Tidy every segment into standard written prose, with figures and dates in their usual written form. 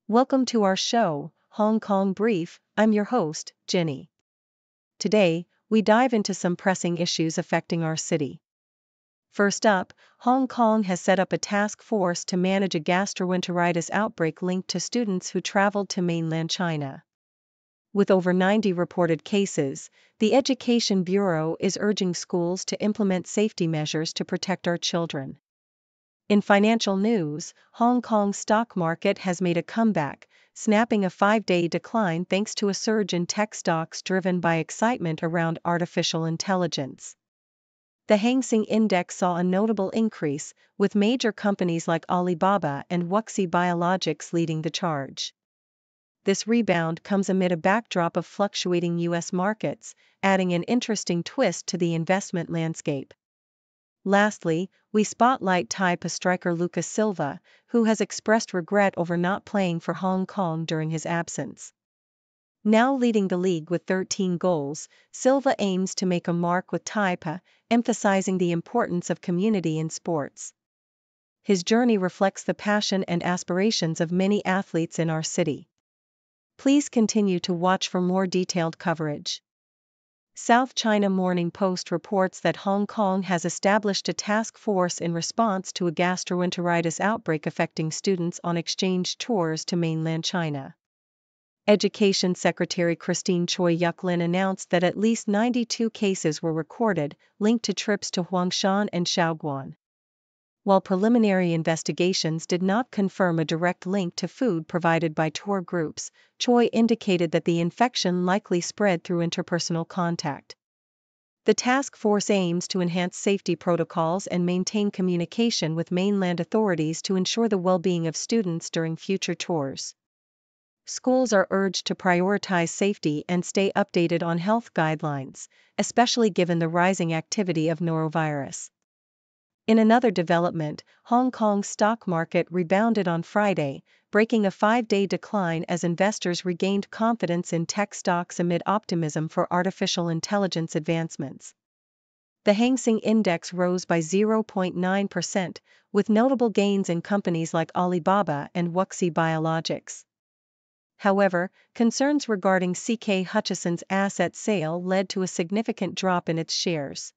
Welcome to our show, Hong Kong Brief. I'm your host, Jenny. Today, we dive into some pressing issues affecting our city. First up, Hong Kong has set up a task force to manage a gastroenteritis outbreak linked to students who traveled to mainland China. With over 90 reported cases, the Education Bureau is urging schools to implement safety measures to protect our children. In financial news, Hong Kong's stock market has made a comeback, snapping a 5-day decline thanks to a surge in tech stocks driven by excitement around artificial intelligence. The Hang Seng Index saw a notable increase, with major companies like Alibaba and Wuxi Biologics leading the charge. This rebound comes amid a backdrop of fluctuating U.S. markets, adding an interesting twist to the investment landscape. Lastly, we spotlight Tai Po striker Lucas Silva, who has expressed regret over not playing for Hong Kong during his absence. Now leading the league with 13 goals, Silva aims to make a mark with Tai Po, emphasizing the importance of community in sports. His journey reflects the passion and aspirations of many athletes in our city. Please continue to watch for more detailed coverage. South China Morning Post reports that Hong Kong has established a task force in response to a gastroenteritis outbreak affecting students on exchange tours to mainland China. Education Secretary Christine Choi Yuk-lin announced that at least 92 cases were recorded, linked to trips to Huangshan and Shaoguan. While preliminary investigations did not confirm a direct link to food provided by tour groups, Choi indicated that the infection likely spread through interpersonal contact. The task force aims to enhance safety protocols and maintain communication with mainland authorities to ensure the well-being of students during future tours. Schools are urged to prioritize safety and stay updated on health guidelines, especially given the rising activity of norovirus. In another development, Hong Kong's stock market rebounded on Friday, breaking a 5-day decline as investors regained confidence in tech stocks amid optimism for artificial intelligence advancements. The Hang Seng Index rose by 0.9%, with notable gains in companies like Alibaba and Wuxi Biologics. However, concerns regarding CK Hutchison's asset sale led to a significant drop in its shares.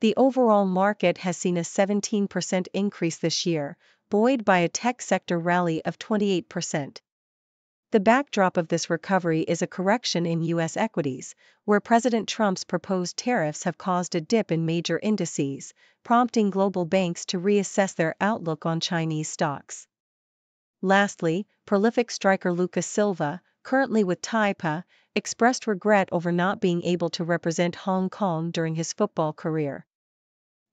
The overall market has seen a 17% increase this year, buoyed by a tech sector rally of 28%. The backdrop of this recovery is a correction in U.S. equities, where President Trump's proposed tariffs have caused a dip in major indices, prompting global banks to reassess their outlook on Chinese stocks. Lastly, prolific striker Lucas Silva, currently with Tai Po, expressed regret over not being able to represent Hong Kong during his football career.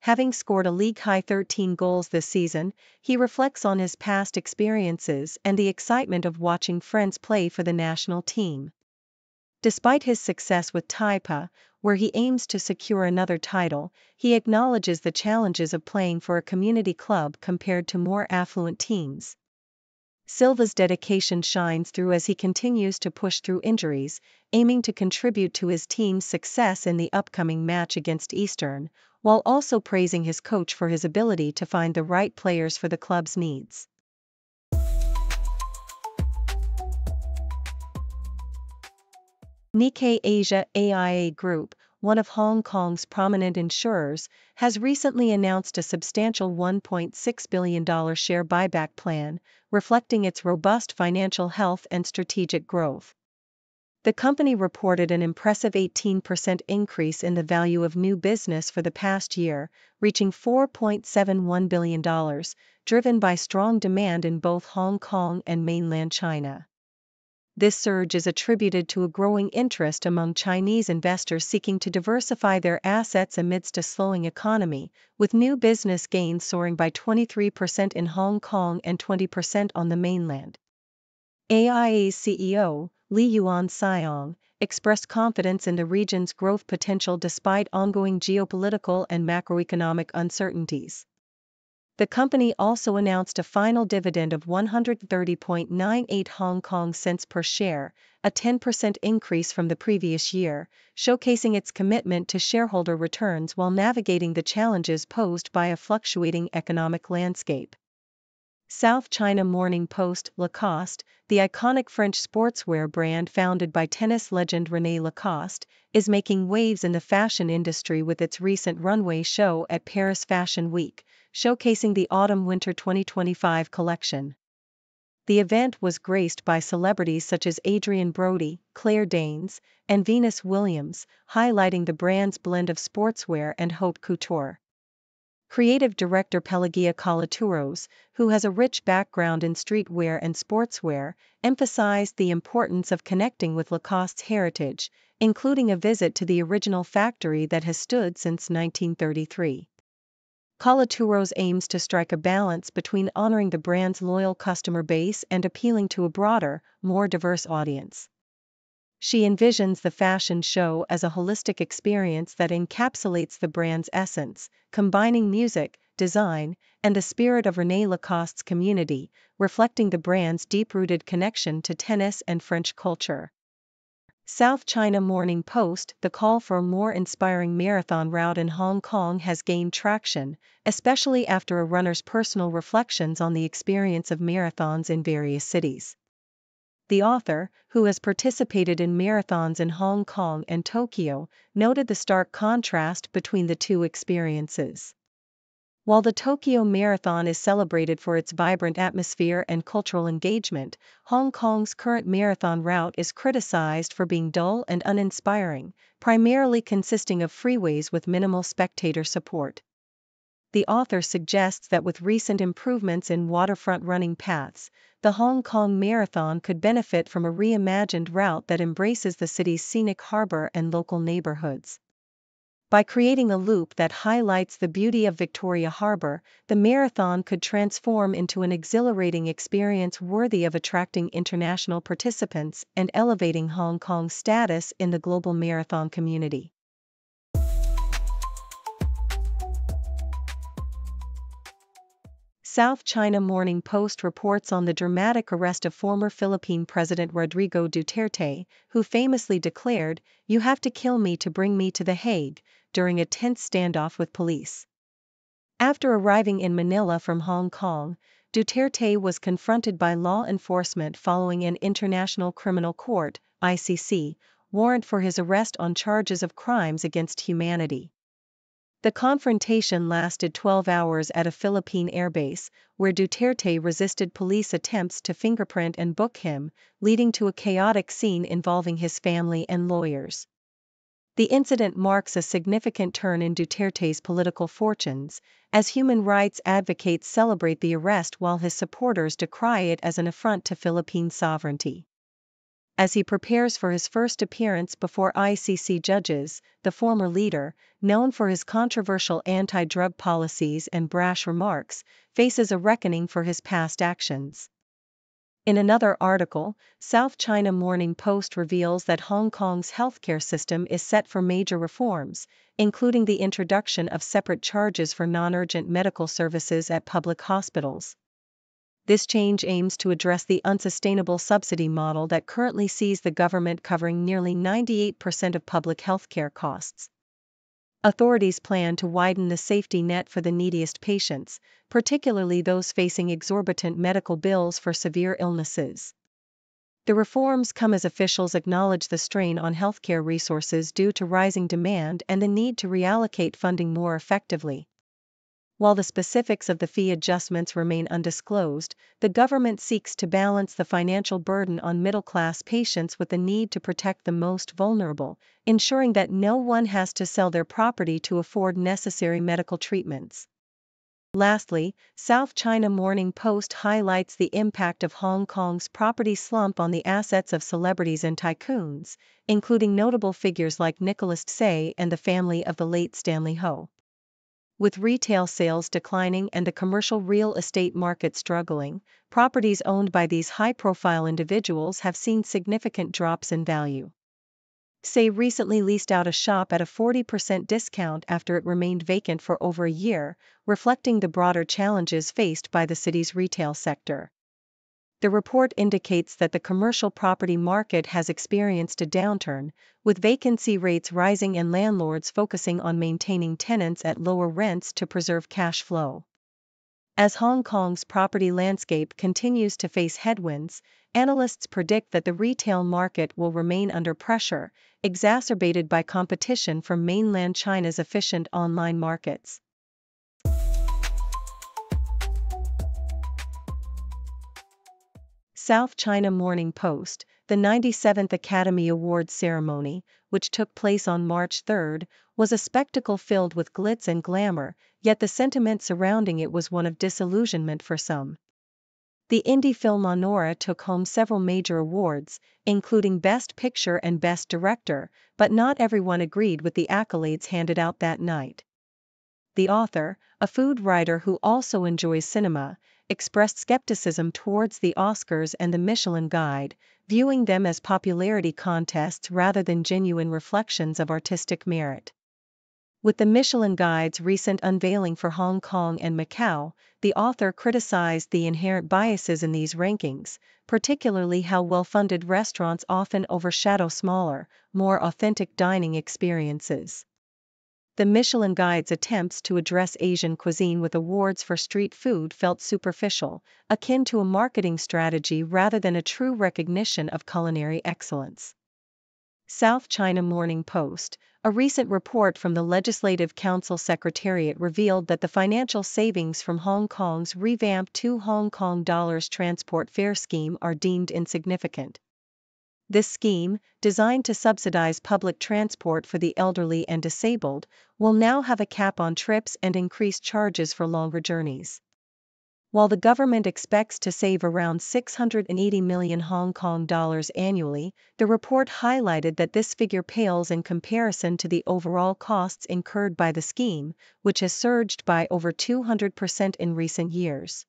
Having scored a league-high 13 goals this season, he reflects on his past experiences and the excitement of watching friends play for the national team. Despite his success with Tai Po, where he aims to secure another title, he acknowledges the challenges of playing for a community club compared to more affluent teams. Silva's dedication shines through as he continues to push through injuries, aiming to contribute to his team's success in the upcoming match against Eastern, while also praising his coach for his ability to find the right players for the club's needs. Nikkei Asia AIA Group, one of Hong Kong's prominent insurers, has recently announced a substantial $1.6 billion share buyback plan, reflecting its robust financial health and strategic growth. The company reported an impressive 18% increase in the value of new business for the past year, reaching $4.71 billion, driven by strong demand in both Hong Kong and mainland China. This surge is attributed to a growing interest among Chinese investors seeking to diversify their assets amidst a slowing economy, with new business gains soaring by 23% in Hong Kong and 20% on the mainland. AIA's CEO, Li Yuan-Siong, expressed confidence in the region's growth potential despite ongoing geopolitical and macroeconomic uncertainties. The company also announced a final dividend of 130.98 Hong Kong cents per share, a 10% increase from the previous year, showcasing its commitment to shareholder returns while navigating the challenges posed by a fluctuating economic landscape. South China Morning Post. Lacoste, the iconic French sportswear brand founded by tennis legend René Lacoste, is making waves in the fashion industry with its recent runway show at Paris Fashion Week, showcasing the Autumn-Winter 2025 collection. The event was graced by celebrities such as Adrian Brody, Claire Danes, and Venus Williams, highlighting the brand's blend of sportswear and haute couture. Creative director Pelagia Kalatouros, who has a rich background in streetwear and sportswear, emphasized the importance of connecting with Lacoste's heritage, including a visit to the original factory that has stood since 1933. Kalatouros aims to strike a balance between honoring the brand's loyal customer base and appealing to a broader, more diverse audience. She envisions the fashion show as a holistic experience that encapsulates the brand's essence, combining music, design, and the spirit of René Lacoste's community, reflecting the brand's deep-rooted connection to tennis and French culture. South China Morning Post. The call for a more inspiring marathon route in Hong Kong has gained traction, especially after a runner's personal reflections on the experience of marathons in various cities. The author, who has participated in marathons in Hong Kong and Tokyo, noted the stark contrast between the two experiences. While the Tokyo Marathon is celebrated for its vibrant atmosphere and cultural engagement, Hong Kong's current marathon route is criticized for being dull and uninspiring, primarily consisting of freeways with minimal spectator support. The author suggests that with recent improvements in waterfront running paths, the Hong Kong Marathon could benefit from a reimagined route that embraces the city's scenic harbor and local neighborhoods. By creating a loop that highlights the beauty of Victoria Harbor, the marathon could transform into an exhilarating experience worthy of attracting international participants and elevating Hong Kong's status in the global marathon community. South China Morning Post reports on the dramatic arrest of former Philippine President Rodrigo Duterte, who famously declared, "You have to kill me to bring me to The Hague," during a tense standoff with police. After arriving in Manila from Hong Kong, Duterte was confronted by law enforcement following an International Criminal Court (ICC) warrant for his arrest on charges of crimes against humanity. The confrontation lasted 12 hours at a Philippine airbase, where Duterte resisted police attempts to fingerprint and book him, leading to a chaotic scene involving his family and lawyers. The incident marks a significant turn in Duterte's political fortunes, as human rights advocates celebrate the arrest while his supporters decry it as an affront to Philippine sovereignty. As he prepares for his first appearance before ICC judges, the former leader, known for his controversial anti-drug policies and brash remarks, faces a reckoning for his past actions. In another article, South China Morning Post reveals that Hong Kong's healthcare system is set for major reforms, including the introduction of separate charges for non-urgent medical services at public hospitals. This change aims to address the unsustainable subsidy model that currently sees the government covering nearly 98% of public healthcare costs. Authorities plan to widen the safety net for the neediest patients, particularly those facing exorbitant medical bills for severe illnesses. The reforms come as officials acknowledge the strain on healthcare resources due to rising demand and the need to reallocate funding more effectively. While the specifics of the fee adjustments remain undisclosed, the government seeks to balance the financial burden on middle-class patients with the need to protect the most vulnerable, ensuring that no one has to sell their property to afford necessary medical treatments. Lastly, South China Morning Post highlights the impact of Hong Kong's property slump on the assets of celebrities and tycoons, including notable figures like Nicholas Tsay and the family of the late Stanley Ho. With retail sales declining and the commercial real estate market struggling, properties owned by these high-profile individuals have seen significant drops in value. Tsay recently leased out a shop at a 40% discount after it remained vacant for over a year, reflecting the broader challenges faced by the city's retail sector. The report indicates that the commercial property market has experienced a downturn, with vacancy rates rising and landlords focusing on maintaining tenants at lower rents to preserve cash flow. As Hong Kong's property landscape continues to face headwinds, analysts predict that the retail market will remain under pressure, exacerbated by competition from mainland China's efficient online markets. South China Morning Post, the 97th Academy Awards ceremony, which took place on March 3, was a spectacle filled with glitz and glamour, yet the sentiment surrounding it was one of disillusionment for some. The indie film Honora took home several major awards, including Best Picture and Best Director, but not everyone agreed with the accolades handed out that night. The author, a food writer who also enjoys cinema, expressed skepticism towards the Oscars and the Michelin Guide, viewing them as popularity contests rather than genuine reflections of artistic merit. With the Michelin Guide's recent unveiling for Hong Kong and Macau, the author criticized the inherent biases in these rankings, particularly how well-funded restaurants often overshadow smaller, more authentic dining experiences. The Michelin Guide's attempts to address Asian cuisine with awards for street food felt superficial, akin to a marketing strategy rather than a true recognition of culinary excellence. South China Morning Post, a recent report from the Legislative Council Secretariat revealed that the financial savings from Hong Kong's revamped $2 transport fare scheme are deemed insignificant. This scheme, designed to subsidize public transport for the elderly and disabled, will now have a cap on trips and increased charges for longer journeys. While the government expects to save around 680 million Hong Kong dollars annually, the report highlighted that this figure pales in comparison to the overall costs incurred by the scheme, which has surged by over 200% in recent years.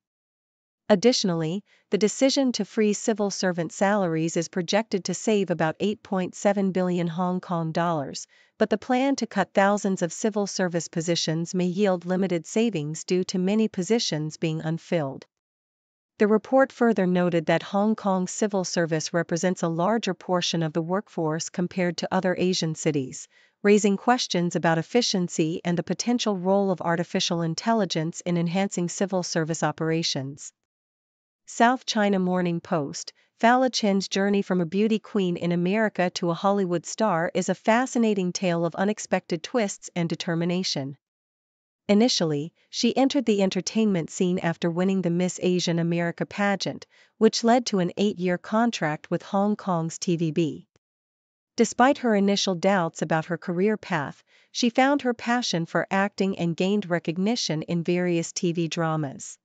Additionally, the decision to freeze civil servant salaries is projected to save about 8.7 billion Hong Kong dollars, but the plan to cut thousands of civil service positions may yield limited savings due to many positions being unfilled. The report further noted that Hong Kong's civil service represents a larger portion of the workforce compared to other Asian cities, raising questions about efficiency and the potential role of artificial intelligence in enhancing civil service operations. South China Morning Post, Fala Chen's journey from a beauty queen in America to a Hollywood star is a fascinating tale of unexpected twists and determination. Initially, she entered the entertainment scene after winning the Miss Asian America pageant, which led to an 8-year contract with Hong Kong's TVB. Despite her initial doubts about her career path, she found her passion for acting and gained recognition in various TV dramas.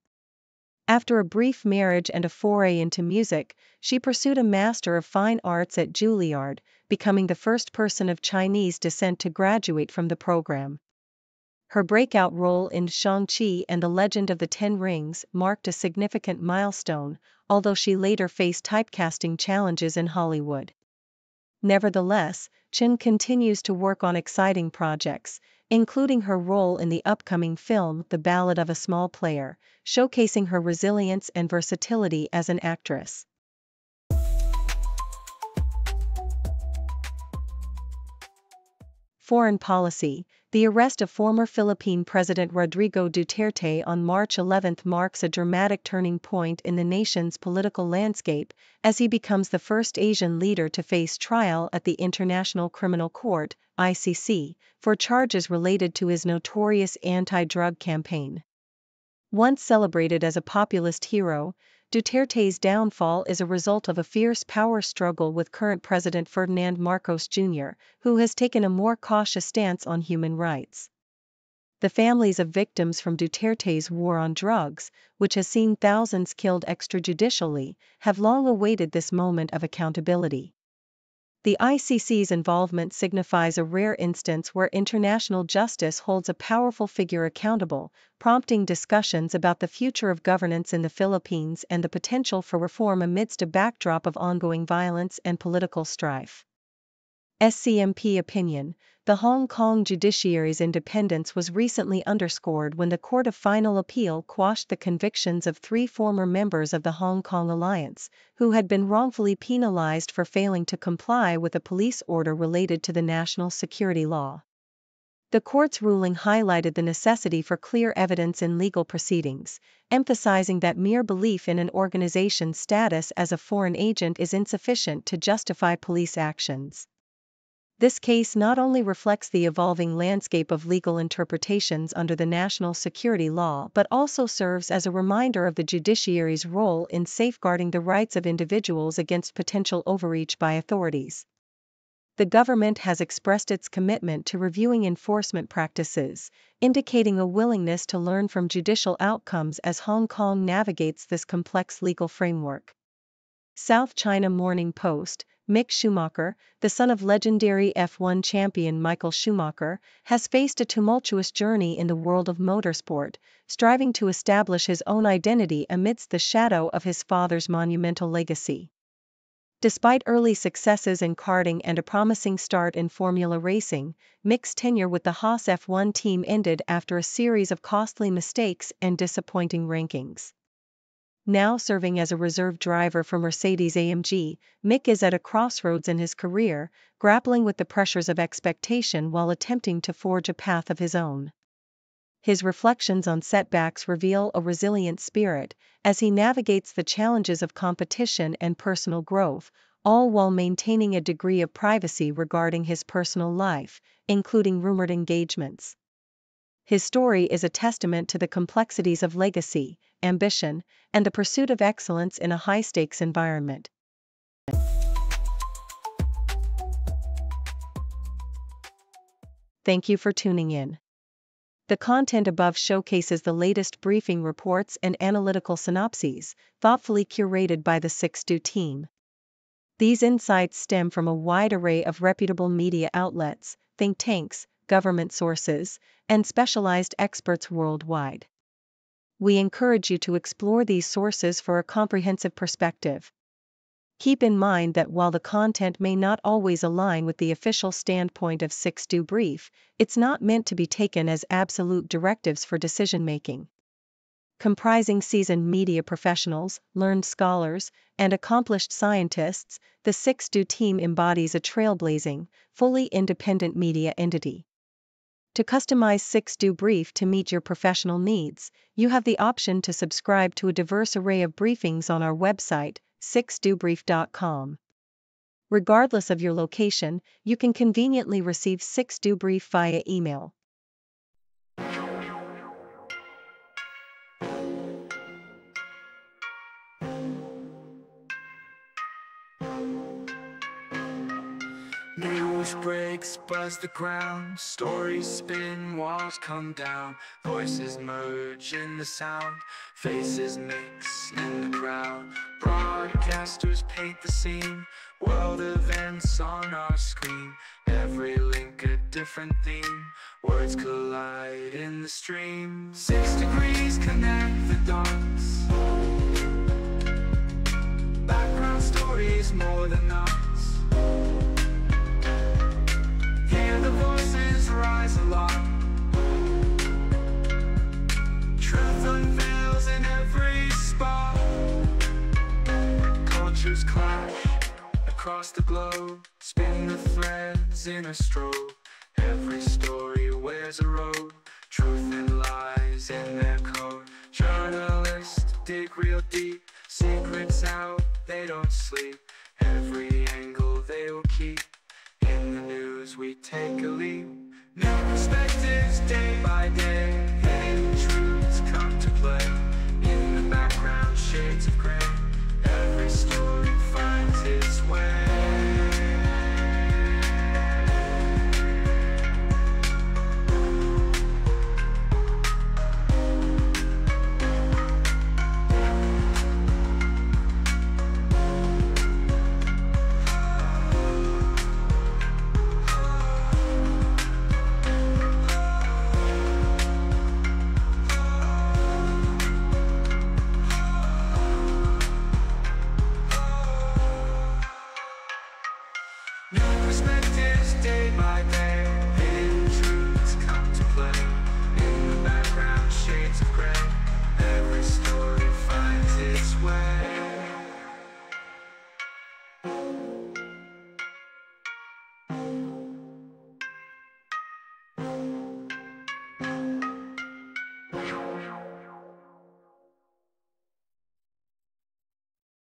After a brief marriage and a foray into music, she pursued a Master of Fine Arts at Juilliard, becoming the first person of Chinese descent to graduate from the program. Her breakout role in Shang-Chi and the Legend of the Ten Rings marked a significant milestone, although she later faced typecasting challenges in Hollywood. Nevertheless, Chen continues to work on exciting projects, including her role in the upcoming film The Ballad of a Small Player, showcasing her resilience and versatility as an actress. Foreign policy. The arrest of former Philippine President Rodrigo Duterte on March 11 marks a dramatic turning point in the nation's political landscape, as he becomes the first Asian leader to face trial at the International Criminal Court, ICC, for charges related to his notorious anti-drug campaign. Once celebrated as a populist hero, Duterte's downfall is a result of a fierce power struggle with current President Ferdinand Marcos Jr., who has taken a more cautious stance on human rights. The families of victims from Duterte's war on drugs, which has seen thousands killed extrajudicially, have long awaited this moment of accountability. The ICC's involvement signifies a rare instance where international justice holds a powerful figure accountable, prompting discussions about the future of governance in the Philippines and the potential for reform amidst a backdrop of ongoing violence and political strife. SCMP opinion. The Hong Kong judiciary's independence was recently underscored when the Court of Final Appeal quashed the convictions of 3 former members of the Hong Kong Alliance, who had been wrongfully penalized for failing to comply with a police order related to the national security law. The court's ruling highlighted the necessity for clear evidence in legal proceedings, emphasizing that mere belief in an organization's status as a foreign agent is insufficient to justify police actions. This case not only reflects the evolving landscape of legal interpretations under the national security law but also serves as a reminder of the judiciary's role in safeguarding the rights of individuals against potential overreach by authorities. The government has expressed its commitment to reviewing enforcement practices, indicating a willingness to learn from judicial outcomes as Hong Kong navigates this complex legal framework. South China Morning Post: Mick Schumacher, the son of legendary F1 champion Michael Schumacher, has faced a tumultuous journey in the world of motorsport, striving to establish his own identity amidst the shadow of his father's monumental legacy. Despite early successes in karting and a promising start in Formula racing, Mick's tenure with the Haas F1 team ended after a series of costly mistakes and disappointing rankings. Now serving as a reserve driver for Mercedes-AMG, Mick is at a crossroads in his career, grappling with the pressures of expectation while attempting to forge a path of his own. His reflections on setbacks reveal a resilient spirit, as he navigates the challenges of competition and personal growth, all while maintaining a degree of privacy regarding his personal life, including rumored engagements. His story is a testament to the complexities of legacy, ambition, and the pursuit of excellence in a high-stakes environment. Thank you for tuning in. The content above showcases the latest briefing reports and analytical synopses, thoughtfully curated by the 6Do team. These insights stem from a wide array of reputable media outlets, think tanks, government sources, and specialized experts worldwide. We encourage you to explore these sources for a comprehensive perspective. Keep in mind that while the content may not always align with the official standpoint of 6Do Brief, it's not meant to be taken as absolute directives for decision-making. Comprising seasoned media professionals, learned scholars, and accomplished scientists, the 6Do team embodies a trailblazing, fully independent media entity. To customize 6Do Brief to meet your professional needs, you have the option to subscribe to a diverse array of briefings on our website, 6dobrief.com. Regardless of your location, you can conveniently receive 6Do Brief via email. News breaks, buzz the ground, stories spin, walls come down, voices merge in the sound, faces mix in the crowd, broadcasters paint the scene, world events on our screen, every link a different theme, words collide in the stream, 6 degrees connect the dots, background stories more than us. Hear the voices rise aloft, truth unveils in every spot, cultures clash across the globe, spin the threads in a strobe, every story wears a robe, truth and lies in their code, journalists dig real deep, secrets out, they don't sleep, every angle they will keep. In the news we take a leap, new perspectives day by day, hidden truths come to play.